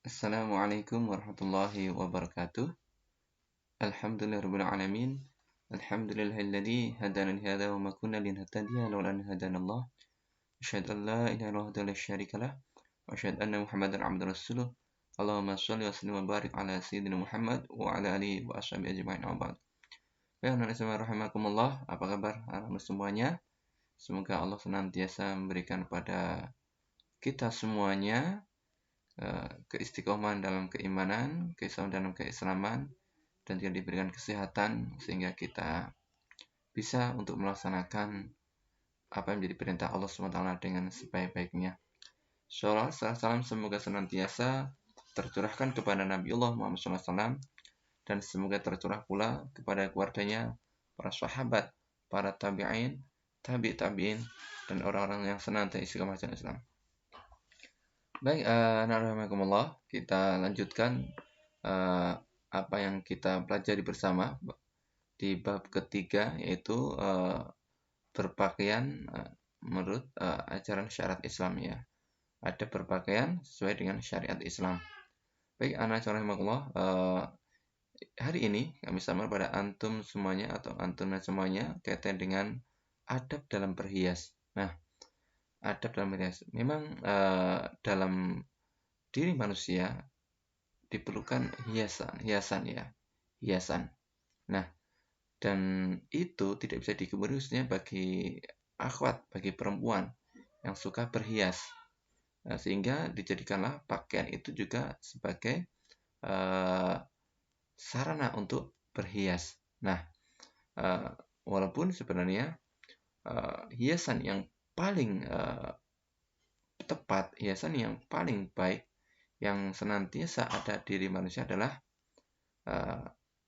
Assalamualaikum warahmatullahi wabarakatuh. Alhamdulillahirabbil alamin. Alhamdulillahilladzi hadana li hadza wa ma kunna linahtadiya laula an hadanallah. Asyhadu an la ilaha illallah wa la syarika lah. Wa asyhadu anna Muhammadan abduhu rasuluh. Allahumma shalli wa sallim wa barik ala sayyidina Muhammad wa ala alihi wa ashabihi ajmain. Amma ba'd. Baik, anak rahimakumullah. Apa kabar anak semuanya? Semoga Allah senantiasa memberikan kepada kita semuanya keistiqomahan dalam keimanan, keislaman dalam keislaman, dan juga diberikan kesehatan sehingga kita bisa untuk melaksanakan apa yang menjadi perintah Allah SWT dengan sebaik-baiknya. Shalawat salam semoga senantiasa tercurahkan kepada Nabiullah Muhammad SAW dan semoga tercurah pula kepada keluarganya, para sahabat, para tabi'in, tabi'in, dan orang-orang yang senantiasa istiqomah dalam Islam. Baik, rahimakumullah, kita lanjutkan apa yang kita pelajari bersama di bab ketiga, yaitu berpakaian menurut ajaran syariat Islam ya. Ada berpakaian sesuai dengan syariat Islam. Baik, rahimakumullah, hari ini kami sampaikan pada antum semuanya atau antum semuanya kaitan dengan adab dalam berhias. Nah, adab dalam berhias. Memang dalam diri manusia diperlukan hiasan ya. Hiasan. Nah, dan itu tidak bisa dikebiri khususnya bagi akhwat, bagi perempuan yang suka berhias. Nah, sehingga dijadikanlah pakaian itu juga sebagai sarana untuk berhias. Nah, walaupun sebenarnya hiasan yang paling tepat, hiasan yang paling baik yang senantiasa ada diri manusia adalah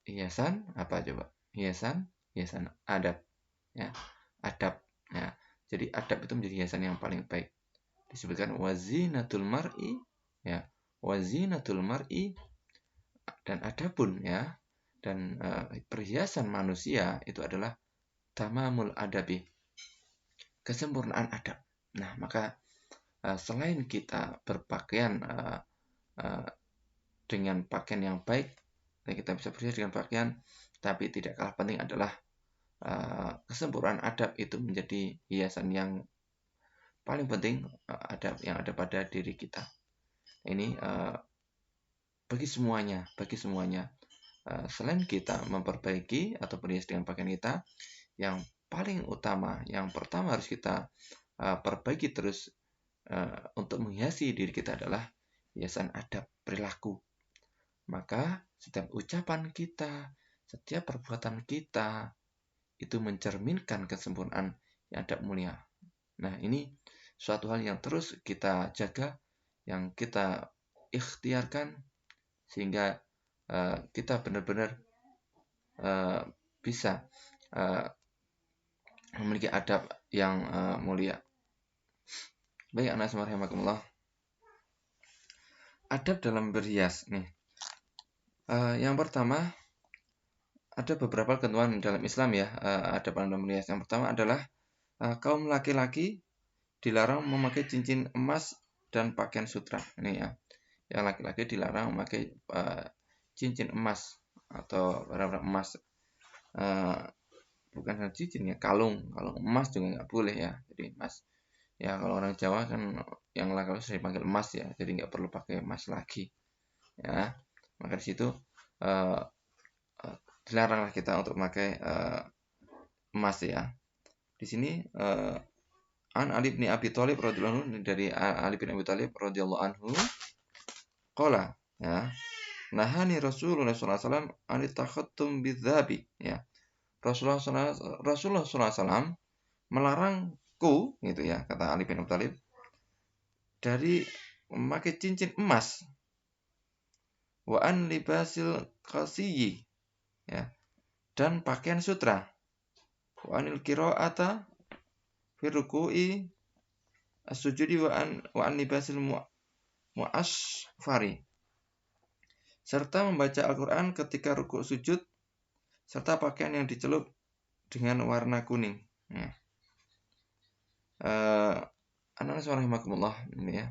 hiasan apa coba? Hiasan adab ya. Adab ya. Jadi adab itu menjadi hiasan yang paling baik. Disebutkan wazinatul mar'i ya. Wazinatul mar'i dan adabun ya. Dan perhiasan manusia itu adalah tamamul adabi. Kesempurnaan adab. Nah, maka selain kita berpakaian dengan pakaian yang baik, dan kita bisa berhias dengan pakaian, tapi tidak kalah penting adalah kesempurnaan adab itu menjadi hiasan yang paling penting adab yang ada pada diri kita. Ini bagi semuanya. Selain kita memperbaiki atau berhias dengan pakaian kita, yang paling utama, yang pertama harus kita perbaiki terus untuk menghiasi diri kita adalah hiasan adab perilaku. Maka setiap ucapan kita, setiap perbuatan kita itu mencerminkan kesempurnaan yang adab mulia. Nah, ini suatu hal yang terus kita jaga, yang kita ikhtiarkan sehingga kita benar-benar bisa memiliki adab yang mulia. Baik, anak semua rahimakumullah. Adab dalam berhias nih. Yang pertama, ada beberapa ketentuan dalam Islam ya, adab dalam berhias. Yang pertama adalah kaum laki-laki dilarang memakai cincin emas dan pakaian sutra. Ini ya. Yang laki-laki dilarang memakai cincin emas atau barang-barang emas. Bukan hanya cincin ya, kalung emas juga nggak boleh ya. Jadi emas. Ya kalau orang Jawa kan yang laki-laki sering dipanggil emas ya, jadi nggak perlu pakai emas lagi. Ya, maka di situ dilaranglah kita untuk memakai emas ya. Di sini An Ali bin Abi Thalib radhiyallahu anhu, dari Ali bin Abi Thalib radhiyallahu anhu qala ya, nahani Rasulullah sallallahu alaihi wasallam an takhattum bidzabi ya. Rasulullah sallallahu alaihi wasallam melarangku gitu ya, kata Ali bin Abi Thalib, dari memakai cincin emas, wa an libasil qasiyyi ya, dan pakaian sutra, wa anil qira'ata fi ruku'i as-sujudi wa an libasil mu'asfari, serta membaca Al-Qur'an ketika ruku' sujud, serta pakaian yang dicelup dengan warna kuning ya. Anak-anak rahimakumullah ini ya.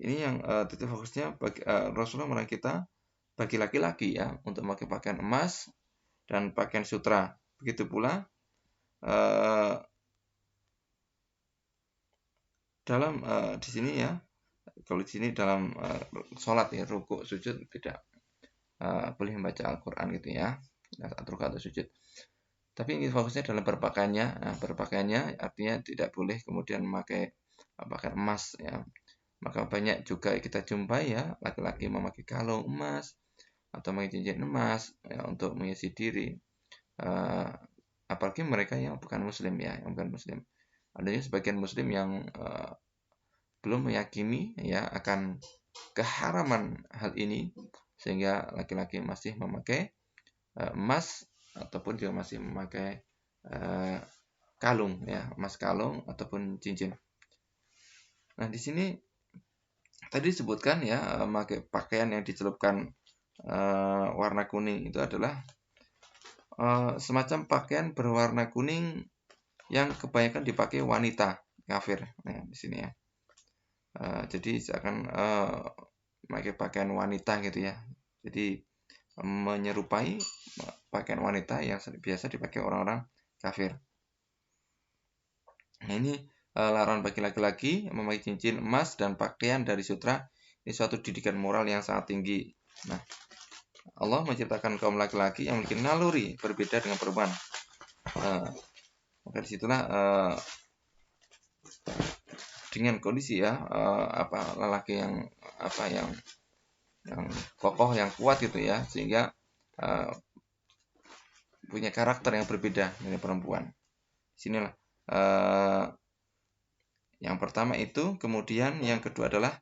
Ini yang titik fokusnya bagi Rasulullah melarang kita bagi laki-laki ya untuk memakai pakaian emas dan pakaian sutra. Begitu pula dalam di sini ya, kalau di sini dalam sholat ya, rukuk sujud tidak boleh membaca Al-Quran gitu ya, saat rukuk atau sujud. Tapi ini fokusnya dalam berpakaiannya. Nah, berpakaiannya artinya tidak boleh kemudian memakai pakaian emas ya. Maka banyak juga kita jumpai ya laki-laki memakai kalung emas atau memakai cincin emas ya, untuk mengisi diri. Apalagi mereka yang bukan muslim ya, yang bukan muslim. Adanya sebagian muslim yang belum meyakini ya akan keharaman hal ini sehingga laki-laki masih memakai emas ataupun juga masih memakai kalung ya, emas kalung ataupun cincin. Nah, di sini tadi disebutkan ya memakai pakaian yang dicelupkan warna kuning itu adalah semacam pakaian berwarna kuning yang kebanyakan dipakai wanita kafir. Nah, di sini ya. Jadi seakan memakai pakaian wanita gitu ya. Jadi menyerupai pakaian wanita yang biasa dipakai orang-orang kafir. Nah, ini larangan bagi laki-laki memakai cincin emas dan pakaian dari sutra. Ini suatu didikan moral yang sangat tinggi. Nah, Allah menciptakan kaum laki-laki yang memiliki naluri berbeda dengan perempuan. Maka disitulah dengan kondisi ya lelaki yang yang kokoh, yang kuat gitu ya, sehingga punya karakter yang berbeda dari perempuan. Sinilah yang pertama itu, kemudian yang kedua adalah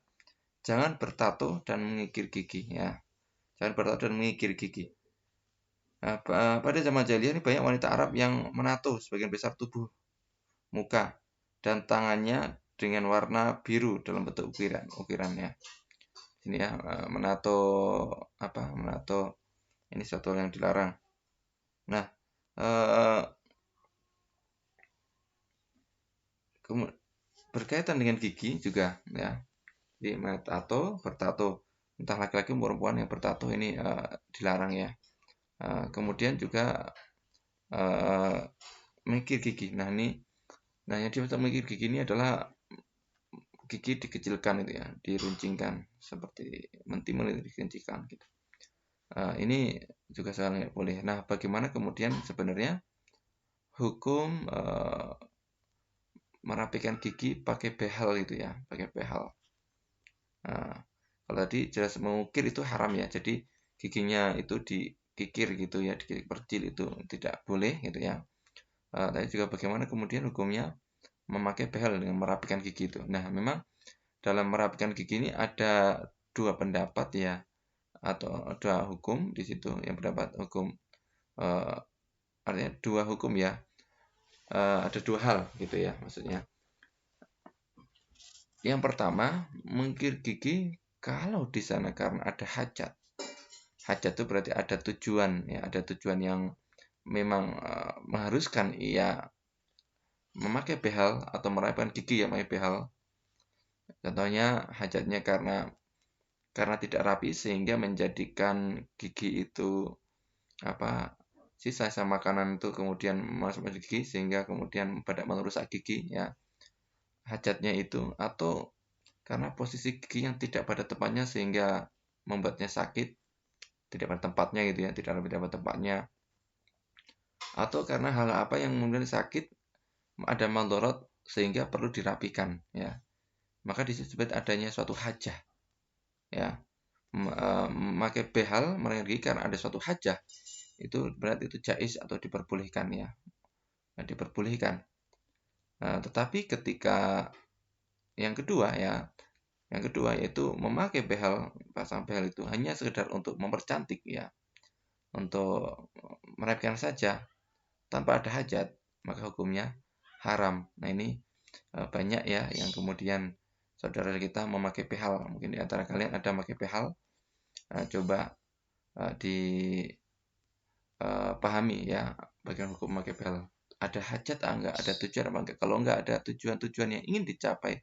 jangan bertato dan mengikir gigi ya. Jangan bertato dan mengikir gigi. Nah, pada zaman jahiliyah ini banyak wanita Arab yang menato sebagian besar tubuh, muka, dan tangannya dengan warna biru dalam bentuk ukirannya. Ini ya menato ini suatu yang dilarang. Nah, berkaitan dengan gigi juga ya. Di bertato, entah laki-laki maupun perempuan yang bertato ini dilarang ya. Kemudian juga mengikir gigi. Nah, yang dimaksud mengikir gigi ini adalah gigi dikecilkan itu ya, diruncingkan seperti mentimul itu dikencingkan gitu. Ini juga sangat boleh. Nah, bagaimana kemudian sebenarnya hukum merapikan gigi pakai behel gitu ya, pakai behel. Nah, kalau tadi jelas mengukir itu haram ya, jadi giginya itu dikikir gitu ya, dikikir percil itu tidak boleh gitu ya. Tapi juga bagaimana kemudian hukumnya memakai behel dengan merapikan gigi itu. Nah, memang dalam merapikan gigi ini ada dua pendapat ya, atau dua hukum di situ. Yang pendapat hukum artinya dua hukum ya, ada dua hal gitu ya maksudnya. Yang pertama, mengikir gigi kalau di sana karena ada hajat. Hajat itu berarti ada tujuan ya, ada tujuan yang memang mengharuskan ia memakai behel atau merapikan gigi yang memakai behel. Contohnya hajatnya karena tidak rapi sehingga menjadikan gigi itu sisa makanan itu kemudian masuk ke gigi sehingga kemudian pada merusak gigi ya. Hajatnya itu, atau karena posisi gigi yang tidak pada tempatnya sehingga membuatnya sakit, tidak pada tempatnya gitu ya, tidak pada tempatnya, atau karena hal apa yang kemudian sakit ada mandorot sehingga perlu dirapikan ya, maka disebut adanya suatu hajah ya. Memakai behel merapikan gigi karena ada suatu hajah itu berarti itu jais atau diperbolehkan ya, diperbolehkan. Tetapi ketika yang kedua yaitu memakai behel, pasang behel itu hanya sekedar untuk mempercantik ya, untuk merapikan saja tanpa ada hajat, maka hukumnya haram. Nah, ini banyak ya yang kemudian saudara kita memakai behel. Mungkin di antara kalian ada memakai behel. Coba dipahami ya bagian hukum memakai behel. Ada hajat enggak, ada tujuan apa enggak? Kalau enggak ada tujuan-tujuan yang ingin dicapai,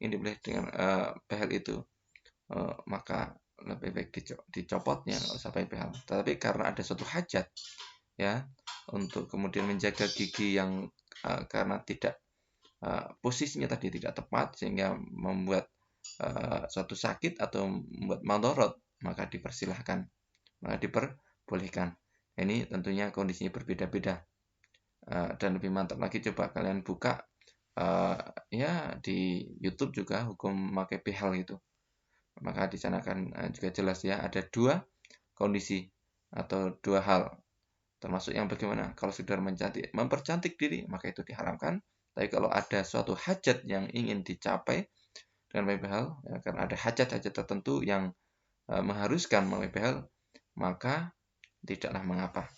ingin dipilih dengan behel itu, maka lebih baik dicopotnya, nggak usah pakai behel. Tapi karena ada suatu hajat ya untuk kemudian menjaga gigi yang karena tidak posisinya tadi tidak tepat sehingga membuat suatu sakit atau membuat madorot, maka dipersilahkan, maka diperbolehkan. Ini tentunya kondisinya berbeda-beda. Dan lebih mantap lagi coba kalian buka ya di YouTube juga hukum memakai behel itu. Maka di sana akan juga jelas ya ada dua kondisi atau dua hal. Termasuk yang bagaimana kalau sudah mempercantik diri maka itu diharamkan. Tapi kalau ada suatu hajat yang ingin dicapai dengan memakai behel, ya, karena ada hajat-hajat tertentu yang mengharuskan memakai behel, maka tidaklah mengapa.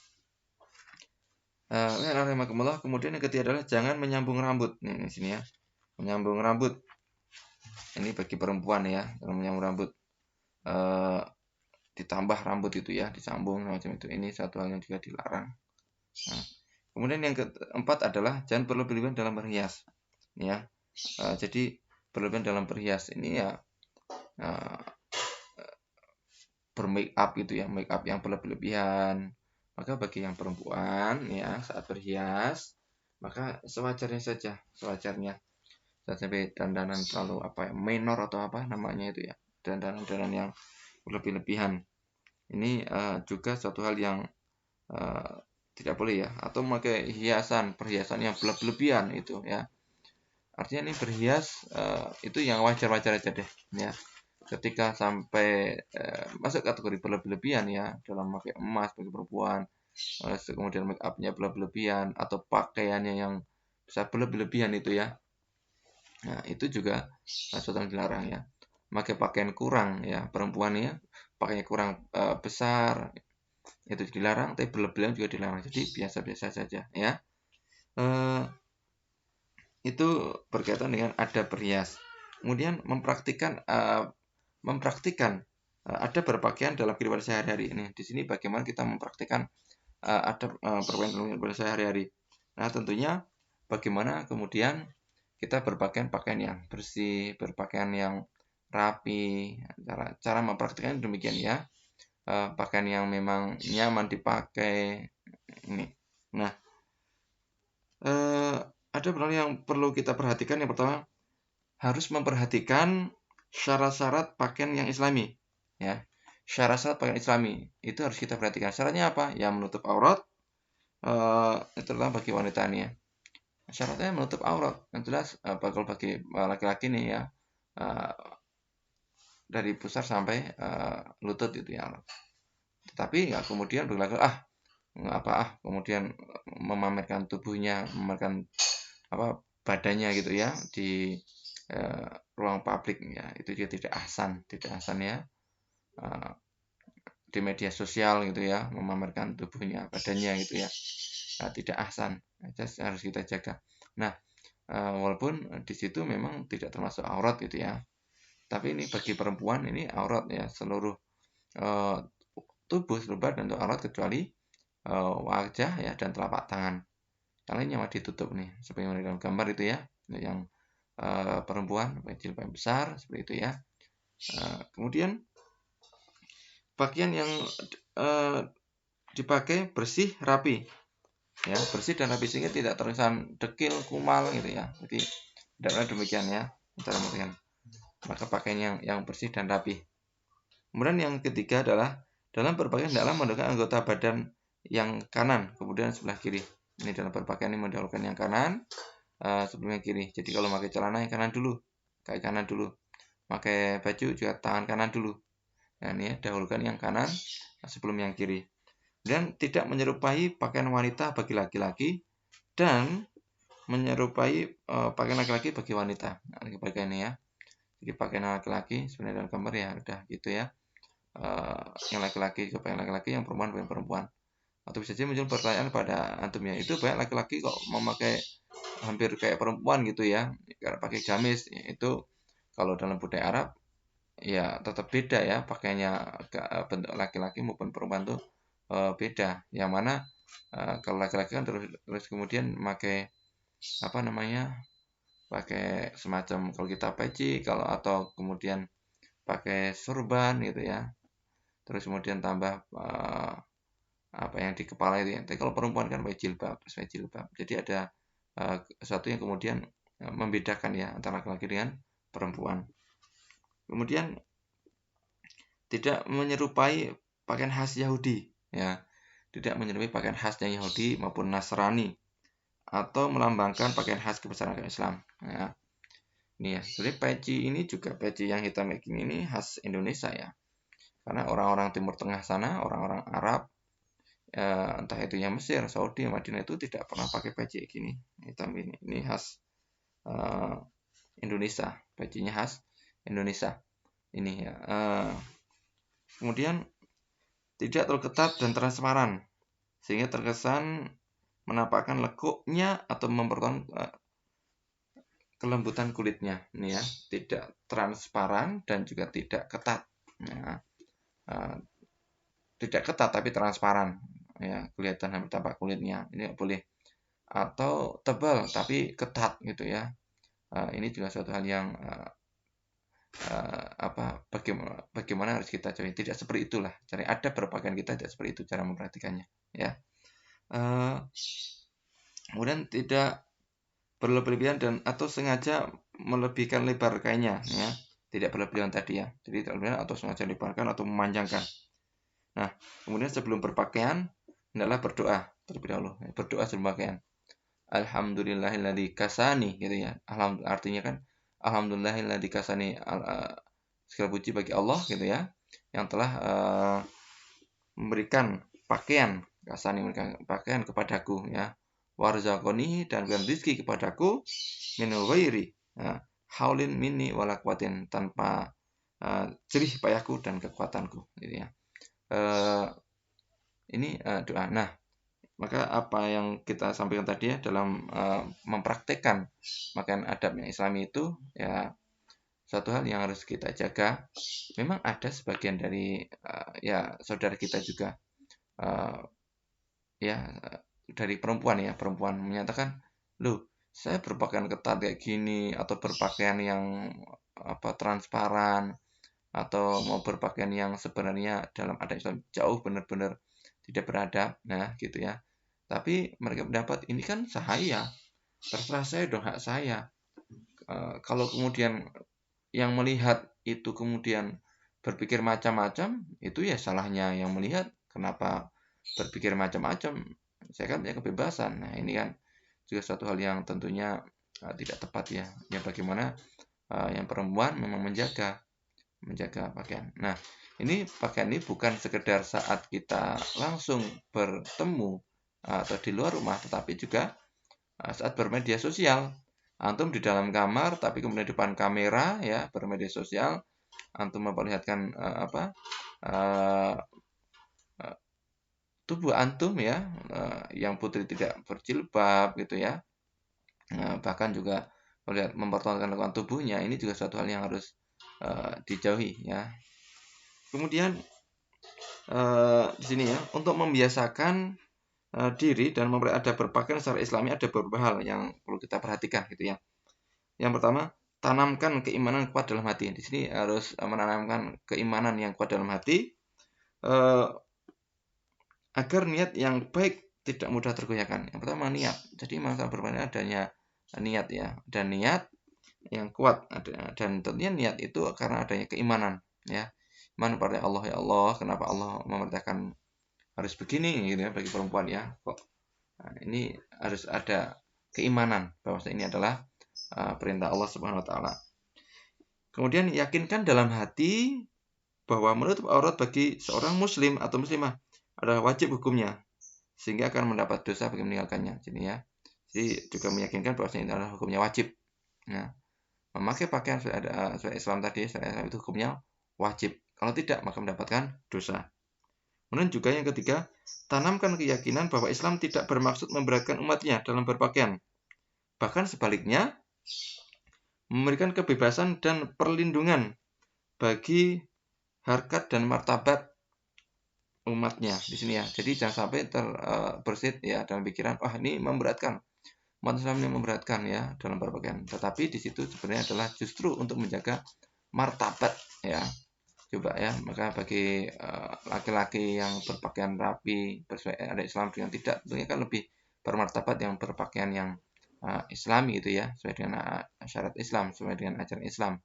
Kemudian yang ketiga adalah jangan menyambung rambut. Nih, di sini ya. Menyambung rambut. Ini bagi perempuan ya, jangan menyambung rambut. Ditambah rambut itu ya, disambung macam itu. Ini satu hal yang juga dilarang. Nah, kemudian yang keempat adalah jangan berlebihan dalam berhias. Ya. Jadi berlebihan dalam berhias ini ya bermake up gitu ya, make up yang berlebihan. Maka bagi yang perempuan ya saat berhias maka sewajarnya saja, sewajarnya. Jangan sampai dandanan terlalu apa ya, minor atau apa namanya itu ya, dandanan-dandanan yang berlebihan. Ini juga suatu hal yang tidak boleh ya, atau memakai perhiasan yang berlebihan itu ya. Artinya ini berhias itu yang wajar-wajar aja deh ya. Ketika sampai masuk kategori berlebihan ya dalam memakai emas bagi perempuan, kemudian make upnya berlebihan atau pakaiannya yang bisa berlebihan itu ya, nah itu juga suatu yang dilarang ya. Memakai pakaian kurang ya perempuan ya, pakainya kurang besar itu dilarang, tapi berlebihan juga dilarang. Jadi biasa-biasa saja ya. Itu berkaitan dengan adab berhias. Kemudian mempraktikkan adab berpakaian dalam kehidupan sehari-hari. Ini di sini bagaimana kita mempraktikkan adab berpakaian dalam kehidupan sehari-hari. Nah, tentunya bagaimana kemudian kita berpakaian yang bersih, berpakaian yang rapi. Cara mempraktikkan demikian ya. Pakaian yang memang nyaman dipakai. Ini. Nah, ada beberapa yang perlu kita perhatikan. Yang pertama, harus memperhatikan syarat-syarat pakaian yang islami ya. Syarat-syarat pakaian islami itu harus kita perhatikan. Syaratnya apa? Yang menutup aurat, terutama bagi wanita ini ya. Syaratnya menutup aurat. Yang jelas kalau bagi laki-laki nih ya, dari pusar sampai lutut itu ya. Tetapi ya kemudian berlaku kemudian memamerkan tubuhnya, memamerkan badannya gitu ya di ruang publik ya, itu juga tidak ahsan ya. Di media sosial gitu ya, memamerkan tubuhnya, badannya gitu ya, tidak ahsan, harus kita jaga. Nah, walaupun di situ memang tidak termasuk aurat gitu ya, tapi ini bagi perempuan ini aurat ya, seluruh tubuh, seluruh badan itu aurat kecuali wajah ya dan telapak tangan. Yang lainnya masih ditutup nih, seperti yang dalam gambar itu ya, yang perempuan jilbab yang besar seperti itu ya. Kemudian pakaian yang dipakai bersih, rapi ya, bersih dan rapi sehingga tidak terkesan dekil, kumal gitu ya. Jadi tidak demikian ya cara mengatakan. Maka pakaian yang bersih dan rapi. Kemudian yang ketiga adalah dalam berpakaian hendaklah mendahulukan anggota badan yang kanan kemudian sebelah kiri. Ini dalam berpakaian ini mendahulukan yang kanan sebelum yang kiri. Jadi kalau pakai celana yang kanan dulu, kaki kanan dulu. Pakai baju juga tangan kanan dulu. Nah, ini ya, dahulukan yang kanan sebelum yang kiri. Dan tidak menyerupai pakaian wanita bagi laki-laki dan menyerupai pakaian laki-laki bagi wanita. Nah, bagian ini ya. Jadi pakaian laki-laki sebenarnya dalam gambar ya udah gitu ya. Yang laki-laki ke pakaian laki-laki, yang perempuan pakaian perempuan. Atau bisa jadi muncul pertanyaan pada antumnya, itu banyak laki-laki kok memakai hampir kayak perempuan gitu ya, karena pakai gamis. Itu kalau dalam budaya Arab ya tetap beda ya, pakaiannya bentuk laki-laki maupun perempuan tuh beda. Yang mana kalau laki-laki kan terus kemudian memakai pakai semacam kalau kita peci, kalau atau kemudian pakai surban gitu ya. Terus kemudian tambah apa yang di kepala itu ya. Tapi kalau perempuan kan pakai jilbab. Jadi ada sesuatu yang kemudian membedakan ya antara laki-laki dengan perempuan. Kemudian tidak menyerupai pakaian khas Yahudi ya. Tidak menyerupai pakaian khasnya Yahudi maupun Nasrani atau melambangkan pakaian khas kebesaran agama Islam ya. Ini ya, jadi peci ini juga peci yang hitam kayak gini ini khas Indonesia ya. Karena orang-orang Timur Tengah sana, orang-orang Arab, entah itu yang Mesir, Saudi, Madinah itu tidak pernah pakai peci gini hitam ini. Ini khas Indonesia, pecinya khas Indonesia. Ini ya. Kemudian tidak terlalu ketat dan transparan, sehingga terkesan menampakkan lekuknya atau mempertontonkan kelembutan kulitnya. Ini ya, tidak transparan dan juga tidak ketat. Nah, tidak ketat tapi transparan. Ya, kelihatan hampir tampak kulitnya. Ini boleh. Atau tebal tapi ketat gitu ya. Ini juga suatu hal yang bagaimana harus kita cari. Tidak seperti itulah. Cari ada berpakaian kita tidak seperti itu cara memperhatikannya. Ya. Kemudian tidak berlebihan dan atau sengaja melebihkan lebar kainnya ya, tidak berlebihan tadi ya, jadi tidak berlebihan atau sengaja lebarkan atau memanjangkan. Nah, kemudian sebelum berpakaian hendaklah berdoa terlebih dahulu, berdoa sebelum berpakaian. Alhamdulillahilladzi kasani gitu ya. Artinya kan alhamdulillahilladzi kasani, segala puji bagi Allah gitu ya, yang telah memberikan pakaian, kasani memberikan pakaian kepadaku ya. Warzaqoni dan berikan rizki kepadaku min ghairi haulin minni wala quwatin, tanpa jerih payahku dan kekuatanku gitu ya. Ini doa. Nah, maka apa yang kita sampaikan tadi ya dalam mempraktekkan makan adabnya Islami itu ya satu hal yang harus kita jaga. Memang ada sebagian dari ya saudara kita juga ya dari perempuan menyatakan, loh saya berpakaian ketat kayak gini atau berpakaian yang transparan atau mau berpakaian yang sebenarnya dalam adat Islam jauh benar-benar tidak beradab, nah gitu ya. Tapi mereka mendapat ini kan sahaya, terserah saya dong, hak saya. Kalau kemudian yang melihat itu kemudian berpikir macam-macam, itu ya salahnya yang melihat. Kenapa berpikir macam-macam? Saya kan punya kebebasan. Nah, ini kan juga suatu hal yang tentunya tidak tepat ya. Ya bagaimana yang perempuan memang menjaga pakaian. Nah, ini pakaian ini bukan sekedar saat kita langsung bertemu atau di luar rumah, tetapi juga saat bermedia sosial. Antum di dalam kamar, tapi kemudian di depan kamera ya bermedia sosial, antum memperlihatkan tubuh antum ya, yang putri tidak berjilbab gitu ya, bahkan juga melihat mempertontonkan lekukan tubuhnya, ini juga suatu hal yang harus dijauhi ya. Kemudian di sini ya, untuk membiasakan diri dan ada berpakaian secara Islami ada beberapa hal yang perlu kita perhatikan gitu ya. Yang pertama, tanamkan keimanan kuat dalam hati. Di sini harus menanamkan keimanan yang kuat dalam hati agar niat yang baik tidak mudah tergoyahkan. Yang pertama niat. Jadi masalah berpakaian adanya niat ya, dan niat yang kuat dan tentunya niat itu karena adanya keimanan ya. Iman kepada Allah, ya Allah, kenapa Allah memerintahkan harus begini gitu ya bagi perempuan ya. Kok ini harus ada keimanan bahwa ini adalah perintah Allah Subhanahu wa taala. Kemudian yakinkan dalam hati bahwa menutup aurat bagi seorang muslim atau muslimah adalah wajib hukumnya, sehingga akan mendapat dosa bagi meninggalkannya. Jadi juga meyakinkan bahwa ini adalah hukumnya wajib. Nah, memakai pakaian sesuai Islam tadi, sesuai Islam itu hukumnya wajib. Kalau tidak, maka mendapatkan dosa. Kemudian juga yang ketiga, tanamkan keyakinan bahwa Islam tidak bermaksud memberatkan umatnya dalam berpakaian. Bahkan sebaliknya, memberikan kebebasan dan perlindungan bagi harkat dan martabat umatnya di sini ya. Jadi jangan sampai terbersit ya dalam pikiran, wah ini memberatkan. umat Islam yang memberatkan ya dalam berpakaian. Tetapi di situ sebenarnya adalah justru untuk menjaga martabat ya. Coba ya, maka bagi laki-laki yang berpakaian rapi sesuai adat Islam dengan tidak, tentunya kan lebih bermartabat yang berpakaian yang Islami itu ya, sesuai dengan syarat Islam, sesuai dengan ajaran Islam.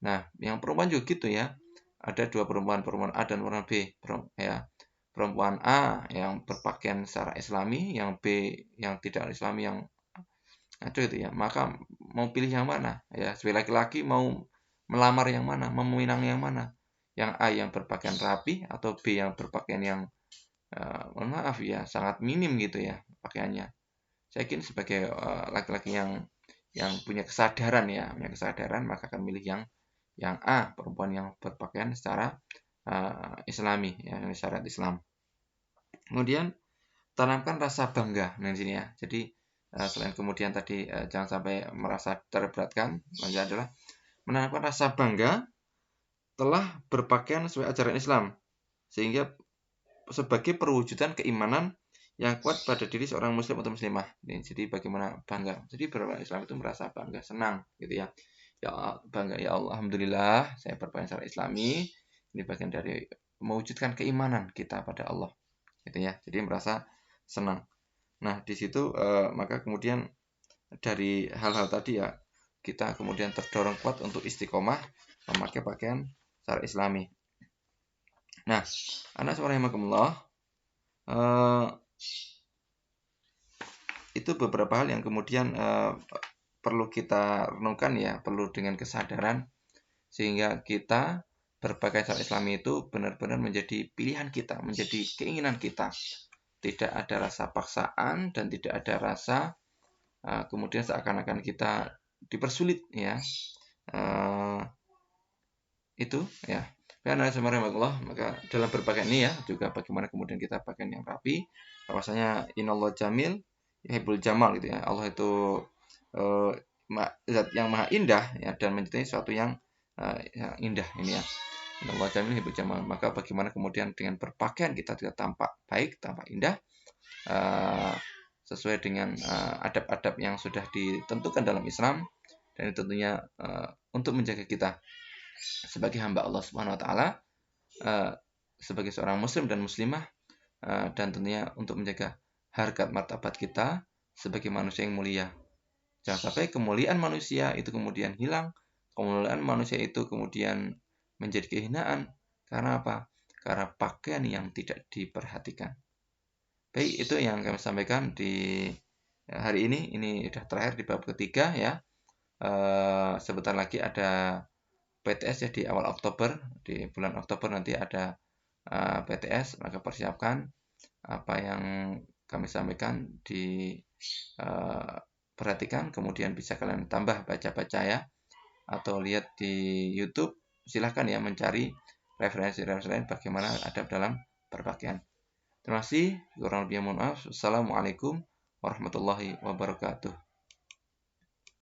Nah, yang perempuan juga gitu ya. Ada dua perempuan A dan perempuan B. Ya. Perempuan A yang berpakaian secara Islami, yang B yang tidak Islami, yang itu ya. Maka mau pilih yang mana? Ya, sebagai laki-laki mau melamar yang mana, meminang yang mana? Yang A yang berpakaian rapi atau B yang berpakaian yang mohon maaf ya sangat minim gitu ya pakaiannya. Saya yakin sebagai laki-laki yang punya kesadaran ya, punya kesadaran maka akan milih yang A, perempuan yang berpakaian secara Islami ya, syarat Islam. Kemudian tanamkan rasa bangga di sini ya. Jadi selain kemudian tadi jangan sampai merasa terberatkan, lanjut adalah menanamkan rasa bangga telah berpakaian sesuai ajaran Islam, sehingga sebagai perwujudan keimanan yang kuat pada diri seorang muslim atau muslimah. Jadi bagaimana bangga? Jadi beragama Islam itu merasa bangga, senang gitu ya. Ya bangga ya Allah, alhamdulillah saya berpakaian secara Islami. Ini bagian dari mewujudkan keimanan kita pada Allah. Gitu ya. Jadi merasa senang. Nah, di situ maka kemudian dari hal-hal tadi ya kita kemudian terdorong kuat untuk istiqomah memakai pakaian secara Islami. Nah, anak rahimakumullah, itu beberapa hal yang kemudian perlu kita renungkan ya, perlu dengan kesadaran sehingga kita berpakaian secara Islami itu benar-benar menjadi pilihan kita, menjadi keinginan kita. Tidak ada rasa paksaan dan tidak ada rasa kemudian seakan-akan kita dipersulit ya. Itu ya. Karena subhanallah, maka dalam berpakaian ini ya juga bagaimana kemudian kita pakaian yang rapi. Bahwasanya inallah jamil yuhibbul jamal gitu ya. Allah itu zat yang maha indah ya dan mencintai sesuatu yang indah ini ya. Inallah jamil yuhibbul jamal. Maka bagaimana kemudian dengan berpakaian kita tidak tampak baik, tampak indah sesuai dengan adab-adab yang sudah ditentukan dalam Islam dan itu tentunya untuk menjaga kita sebagai hamba Allah Subhanahu wa taala, sebagai seorang muslim dan muslimah, dan tentunya untuk menjaga harkat martabat kita sebagai manusia yang mulia. Jangan sampai kemuliaan manusia itu kemudian hilang, kemuliaan manusia itu kemudian menjadi kehinaan. Karena apa? Karena pakaian yang tidak diperhatikan. Baik, itu yang kami sampaikan di hari ini. Ini sudah terakhir di bab ketiga ya. Sebentar lagi ada PTS ya di awal Oktober, di bulan Oktober nanti ada PTS, maka persiapkan apa yang kami sampaikan perhatikan, kemudian bisa kalian tambah baca-baca ya, atau lihat di YouTube, silahkan ya mencari referensi-referensi lain bagaimana adab dalam berpakaian. Terima kasih, kurang lebihnya mohon maaf. Assalamualaikum warahmatullahi wabarakatuh.